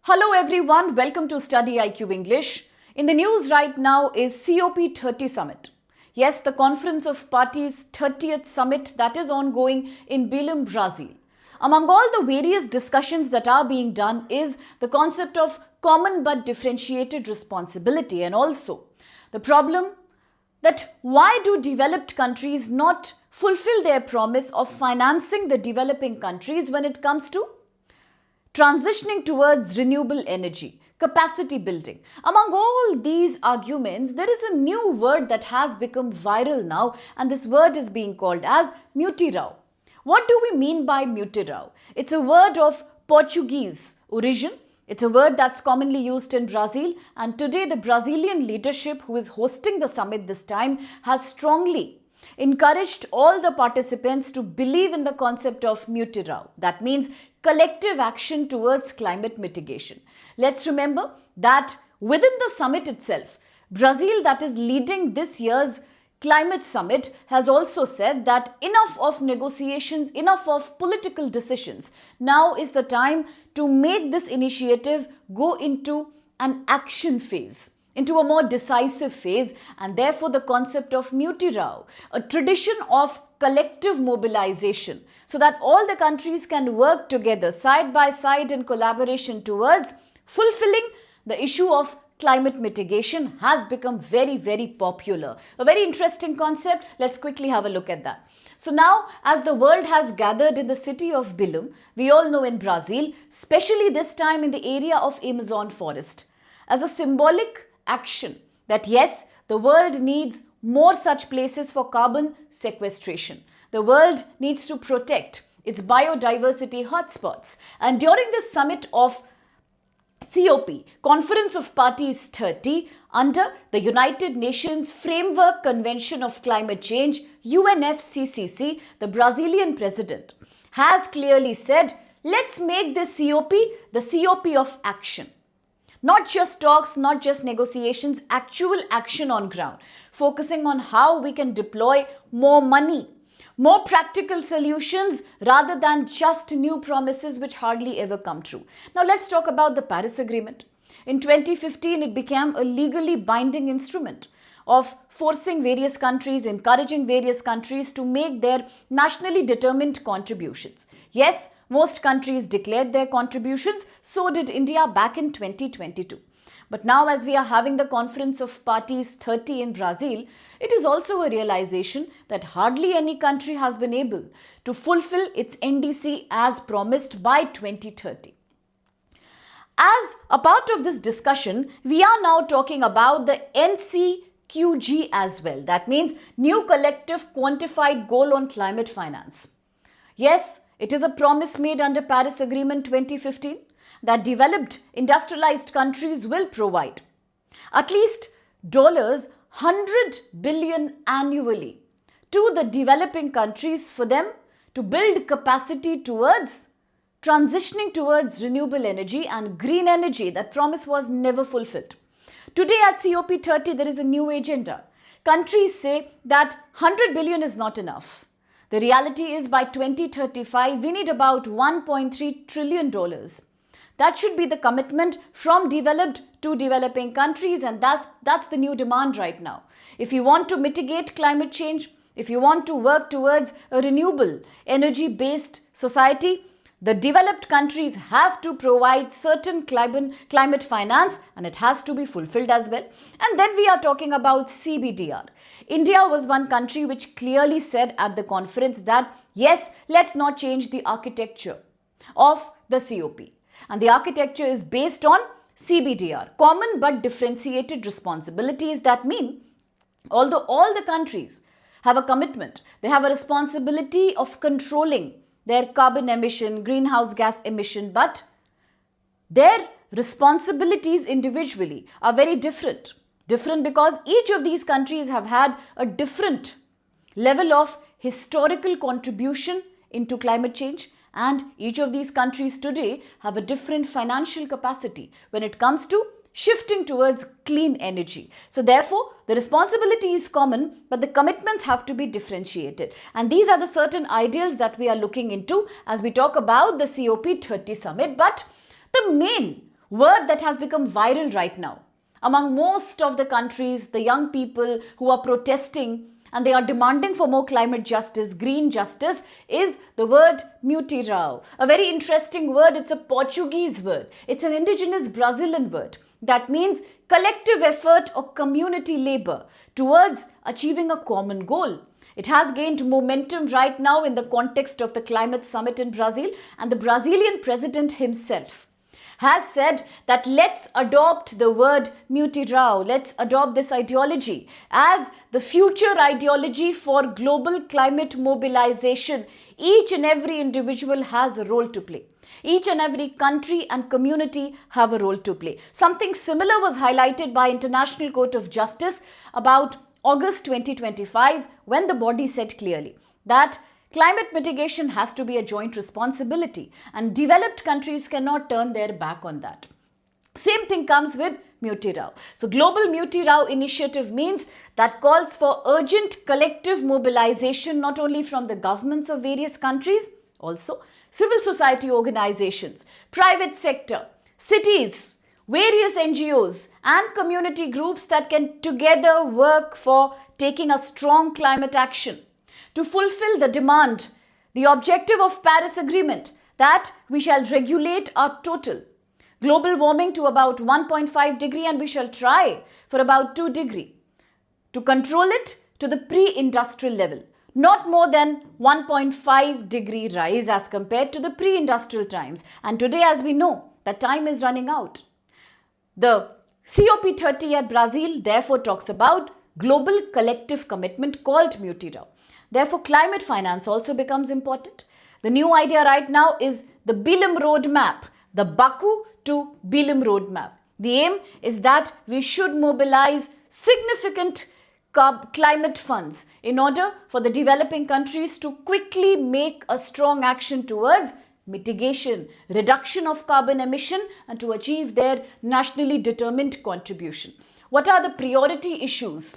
Hello everyone, welcome to StudyIQ English. In the news right now is COP30 Summit. Yes, the Conference of Parties 30th Summit that is ongoing in Belém, Brazil. Among all the various discussions that are being done is the concept of common but differentiated responsibility, and also the problem that why do developed countries not fulfill their promise of financing the developing countries when it comes to transitioning towards renewable energy, capacity building. Among all these arguments, there is a new word that has become viral now, and this word is being called as MUTIRAO. What do we mean by MUTIRAO? It's a word of Portuguese origin. It's a word that's commonly used in Brazil, and today the Brazilian leadership who is hosting the summit this time has strongly encouraged all the participants to believe in the concept of MUTIRAO. That means collective action towards climate mitigation. Let's remember that within the summit itself, Brazil, that is leading this year's climate summit, has also said that enough of negotiations, enough of political decisions. Now is the time to make this initiative go into an action phase, into a more decisive phase, and therefore the concept of MUTIRAO, a tradition of collective mobilization, so that all the countries can work together side by side in collaboration towards fulfilling the issue of climate mitigation, has become very, very popular. A very interesting concept. Let's quickly have a look at that. So now, as the world has gathered in the city of Belém, we all know in Brazil, especially this time in the area of Amazon forest, as a symbolic action that yes, the world needs more such places for carbon sequestration. The world needs to protect its biodiversity hotspots. And during this summit of COP, Conference of Parties 30, under the United Nations Framework Convention of Climate Change, UNFCCC, the Brazilian president has clearly said, let's make this COP the COP of action. Not just talks, not just negotiations, actual action on ground, focusing on how we can deploy more money, more practical solutions rather than just new promises which hardly ever come true. Now let's talk about the Paris Agreement. In 2015, it became a legally binding instrument of forcing various countries, encouraging various countries to make their nationally determined contributions. Yes, most countries declared their contributions, so did India back in 2022. But now as we are having the Conference of Parties 30 in Brazil, it is also a realization that hardly any country has been able to fulfill its NDC as promised by 2030. As a part of this discussion, we are now talking about the NCQG as well. That means New Collective Quantified Goal on Climate Finance. Yes, it is a promise made under Paris Agreement 2015 that developed industrialized countries will provide at least $100 billion annually to the developing countries for them to build capacity towards transitioning towards renewable energy and green energy. That promise was never fulfilled. Today at COP30, there is a new agenda. Countries say that $100 billion is not enough. The reality is by 2035, we need about $1.3 trillion. That should be the commitment from developed to developing countries, and that's the new demand right now. If you want to mitigate climate change, if you want to work towards a renewable energy-based society, the developed countries have to provide certain climate finance, and it has to be fulfilled as well. And then we are talking about CBDR. India was one country which clearly said at the conference that yes, let's not change the architecture of the COP. And the architecture is based on CBDR, common but differentiated responsibilities. That mean, although all the countries have a commitment, they have a responsibility of controlling their carbon emission, greenhouse gas emission, but their responsibilities individually are very different. Different because each of these countries have had a different level of historical contribution into climate change, and each of these countries today have a different financial capacity when it comes to shifting towards clean energy. So therefore, the responsibility is common, but the commitments have to be differentiated. And these are the certain ideals that we are looking into as we talk about the COP30 summit. But the main word that has become viral right now. Among most of the countries, the young people who are protesting and they are demanding for more climate justice, green justice, is the word MUTIRAO. A very interesting word. It's a Portuguese word. It's an indigenous Brazilian word. That means collective effort or community labor towards achieving a common goal. It has gained momentum right now in the context of the climate summit in Brazil, and the Brazilian president himself has said that let's adopt the word MUTIRAO, let's adopt this ideology as the future ideology for global climate mobilization. Each and every individual has a role to play. Each and every country and community have a role to play. Something similar was highlighted by International Court of Justice about August 2025 when the body said clearly that climate mitigation has to be a joint responsibility and developed countries cannot turn their back on that. Same thing comes with MUTIRAO. So Global MUTIRAO initiative means that calls for urgent collective mobilization not only from the governments of various countries, also civil society organizations, private sector, cities, various NGOs and community groups that can together work for taking a strong climate action to fulfill the demand, the objective of Paris Agreement that we shall regulate our total global warming to about 1.5 degree and we shall try for about 2 degree to control it to the pre-industrial level. Not more than 1.5 degree rise as compared to the pre-industrial times. And today, as we know, that time is running out. The COP30 at Brazil therefore talks about global collective commitment called MUTIRAO. Therefore, climate finance also becomes important. The new idea right now is the Bilim roadmap, the Baku to Bilim roadmap. The aim is that we should mobilize significant climate funds in order for the developing countries to quickly make a strong action towards mitigation, reduction of carbon emission and to achieve their nationally determined contribution. What are the priority issues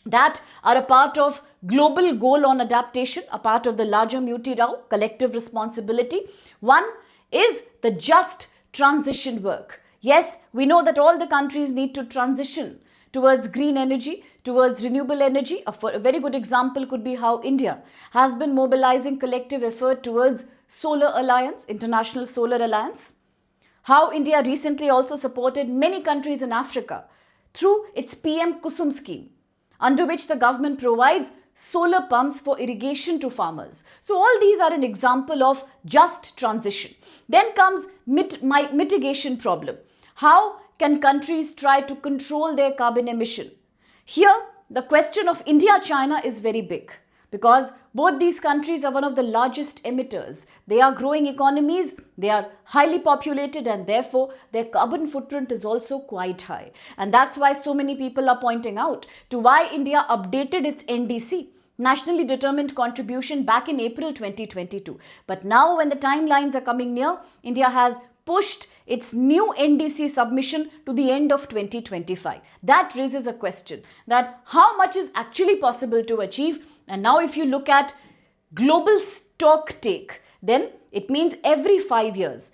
that are a part of global goal on adaptation, a part of the larger MUTIRAO collective responsibility? One is the just transition work. Yes, we know that all the countries need to transition towards green energy, towards renewable energy. A very good example could be how India has been mobilizing collective effort towards Solar Alliance, International Solar Alliance. How India recently also supported many countries in Africa through its PM Kusum scheme, under which the government provides solar pumps for irrigation to farmers. So all these are an example of just transition. Then comes mitigation problem. How can countries try to control their carbon emission? Here, the question of India-China is very big because both these countries are one of the largest emitters. They are growing economies, they are highly populated and therefore their carbon footprint is also quite high. And that's why so many people are pointing out to why India updated its NDC, Nationally Determined Contribution, back in April 2022. But now when the timelines are coming near, India has pushed its new NDC submission to the end of 2025. That raises a question that how much is actually possible to achieve. And now if you look at global stocktake, then it means every 5 years,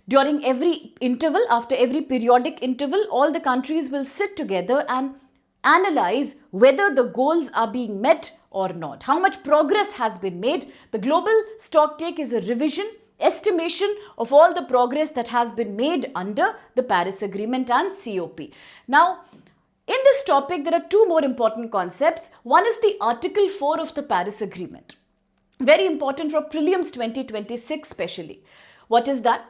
during every interval, after every periodic interval, all the countries will sit together and analyze whether the goals are being met or not. How much progress has been made. The global stocktake is a revision, estimation of all the progress that has been made under the Paris Agreement and COP. Now, in this topic, there are two more important concepts. One is the Article 4 of the Paris Agreement. Very important for Prelims 2026 especially. What is that?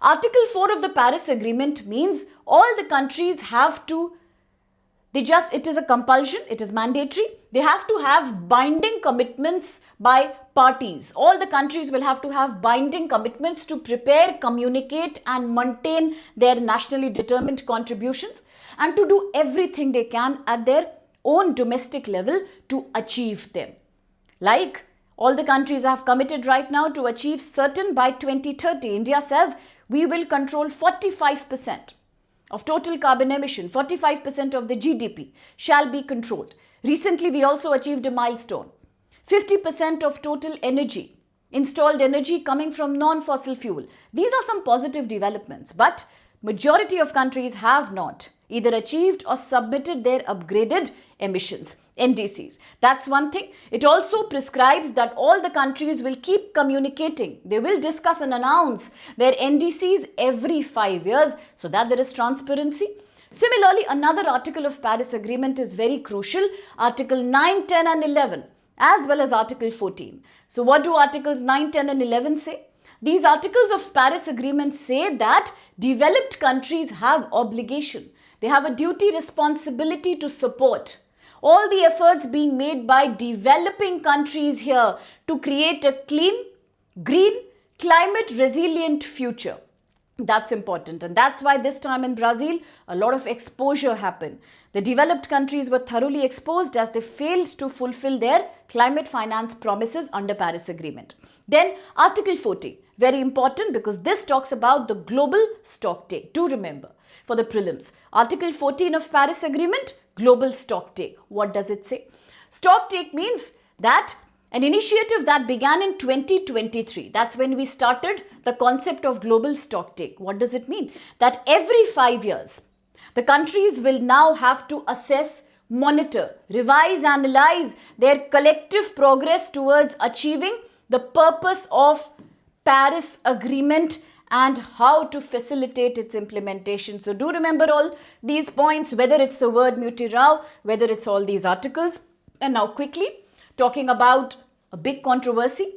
Article 4 of the Paris Agreement means all the countries have to, it is a compulsion, it is mandatory. They have to have binding commitments by parties. All the countries will have to have binding commitments to prepare, communicate and maintain their nationally determined contributions and to do everything they can at their own domestic level to achieve them. Like all the countries have committed right now to achieve certain by 2030. India says we will control 45% of total carbon emission, 45% of the GDP shall be controlled. Recently, we also achieved a milestone. 50% of total energy installed energy coming from non-fossil fuel. These are some positive developments, but majority of countries have not either achieved or submitted their upgraded emissions, NDCs. That's one thing. It also prescribes that all the countries will keep communicating. They will discuss and announce their NDCs every 5 years so that there is transparency. Similarly, another article of Paris Agreement is very crucial, Article 9, 10 and 11, as well as Article 14. So what do Articles 9, 10 and 11 say? These articles of Paris Agreement say that developed countries have obligation. They have a duty, responsibility to support all the efforts being made by developing countries here to create a clean, green, climate resilient future. That's important, and that's why this time in Brazil, a lot of exposure happened. The developed countries were thoroughly exposed as they failed to fulfill their climate finance promises under Paris Agreement. Then Article 40, very important because this talks about the global stocktake. Do remember, for the prelims, Article 14 of Paris Agreement, global stocktake. What does it say? Stocktake means that an initiative that began in 2023. That's when we started the concept of global stocktake. What does it mean? That every 5 years, the countries will now have to assess, monitor, revise, analyze their collective progress towards achieving the purpose of Paris Agreement and how to facilitate its implementation. So do remember all these points, whether it's the word MUTIRAO, whether it's all these articles. And now quickly, talking about a big controversy.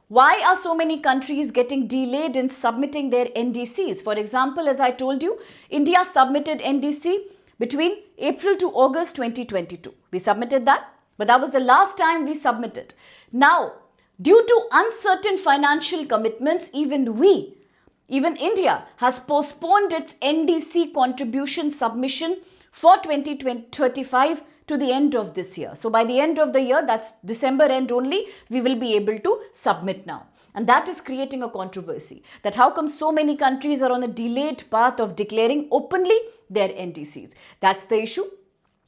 Why are so many countries getting delayed in submitting their NDCs? For example, as I told you, India submitted NDC between April to August 2022. We submitted that, but that was the last time we submitted. Now, due to uncertain financial commitments, even India has postponed its NDC contribution submission for 2035 to the end of this year. So by the end of the year, that's December end only, we will be able to submit now. And that is creating a controversy, that how come so many countries are on a delayed path of declaring openly their NDCs. That's the issue,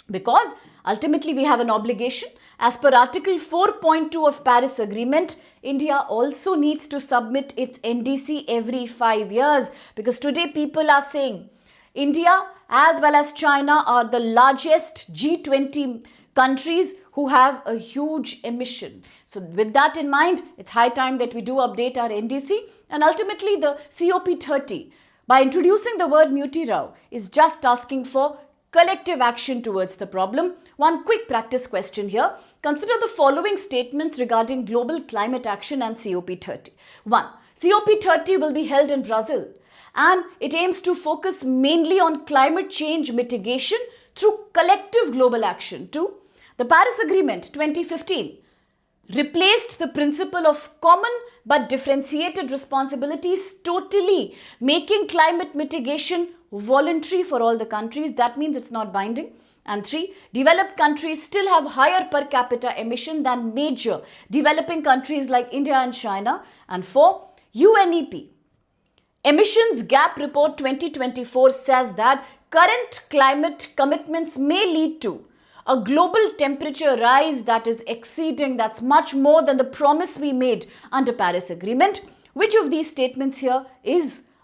because ultimately we have an obligation. As per Article 4.2 of Paris Agreement, India also needs to submit its NDC every 5 years, because today people are saying India as well as China are the largest G20 countries who have a huge emission. So with that in mind, it's high time that we do update our NDC, and ultimately the COP30, by introducing the word MUTIRAO, is just asking for collective action towards the problem. One quick practice question here. Consider the following statements regarding global climate action and COP30. 1. COP30 will be held in Brazil, and it aims to focus mainly on climate change mitigation through collective global action. 2. The Paris Agreement 2015 replaced the principle of common but differentiated responsibilities totally, making climate mitigation voluntary for all the countries. That means it's not binding. And 3, developed countries still have higher per capita emission than major developing countries like India and China. And 4, UNEP Emissions Gap Report 2024 says that current climate commitments may lead to a global temperature rise that is exceeding, that's much more than the promise we made under Paris Agreement. Which of these statements here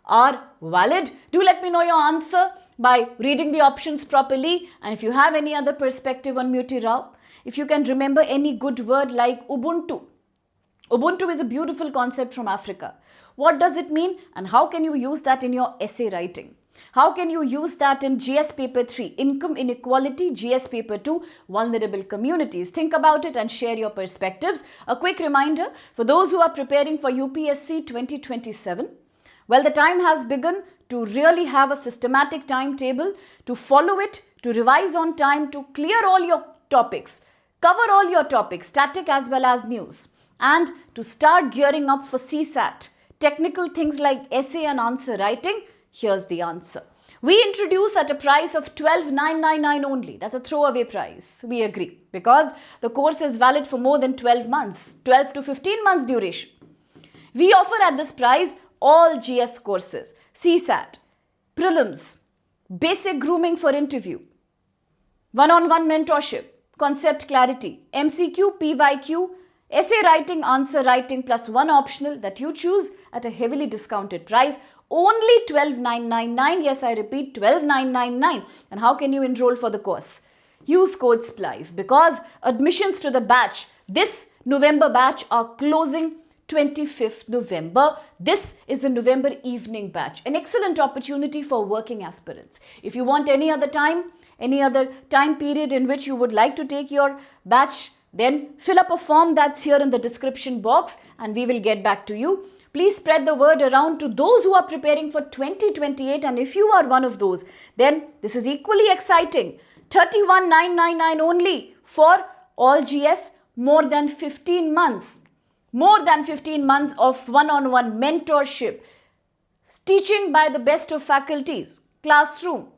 are valid? Do let me know your answer by reading the options properly. And if you have any other perspective on MUTIRAO, if you can remember any good word like Ubuntu. Ubuntu is a beautiful concept from Africa. What does it mean, and how can you use that in your essay writing? How can you use that in GS paper 3, income inequality, GS paper 2, vulnerable communities? Think about it and share your perspectives. A quick reminder for those who are preparing for UPSC 2027. Well, the time has begun to really have a systematic timetable, to follow it, to revise on time, to clear all your topics, cover all your topics, static as well as news, and to start gearing up for CSAT. Technical things like essay and answer writing. Here's the answer. We introduce at a price of 12,999 only. That's a throwaway price. We agree, because the course is valid for more than 12 months, 12 to 15 months duration. We offer at this price all GS courses, CSAT, Prelims, basic grooming for interview, one-on-one mentorship, concept clarity, MCQ, PYQ, Essay writing, answer writing plus one optional that you choose at a heavily discounted price. Only 12,999. Yes, I repeat, 12,999. And how can you enroll for the course? Use code SPLIVE because admissions to the batch, this November batch, are closing 25th November. This is the November evening batch. An excellent opportunity for working aspirants. If you want any other time period in which you would like to take your batch, then fill up a form that's here in the description box and we will get back to you. Please spread the word around to those who are preparing for 2028, and if you are one of those, then this is equally exciting. 31,999 only for all GS, more than 15 months. More than 15 months of one-on-one mentorship, teaching by the best of faculties, classroom,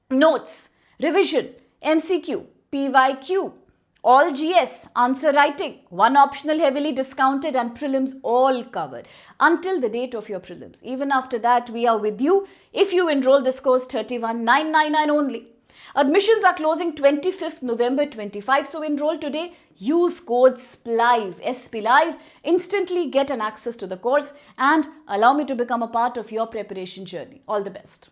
notes, revision, MCQ, PYQ, all GS, answer writing, one optional heavily discounted, and prelims all covered until the date of your prelims. Even after that, we are with you. If you enroll this course, 31,999 only. Admissions are closing 25th November 25, so enroll today. Use code SPLIVE, SPLIVE. Instantly get an access to the course and allow me to become a part of your preparation journey. All the best.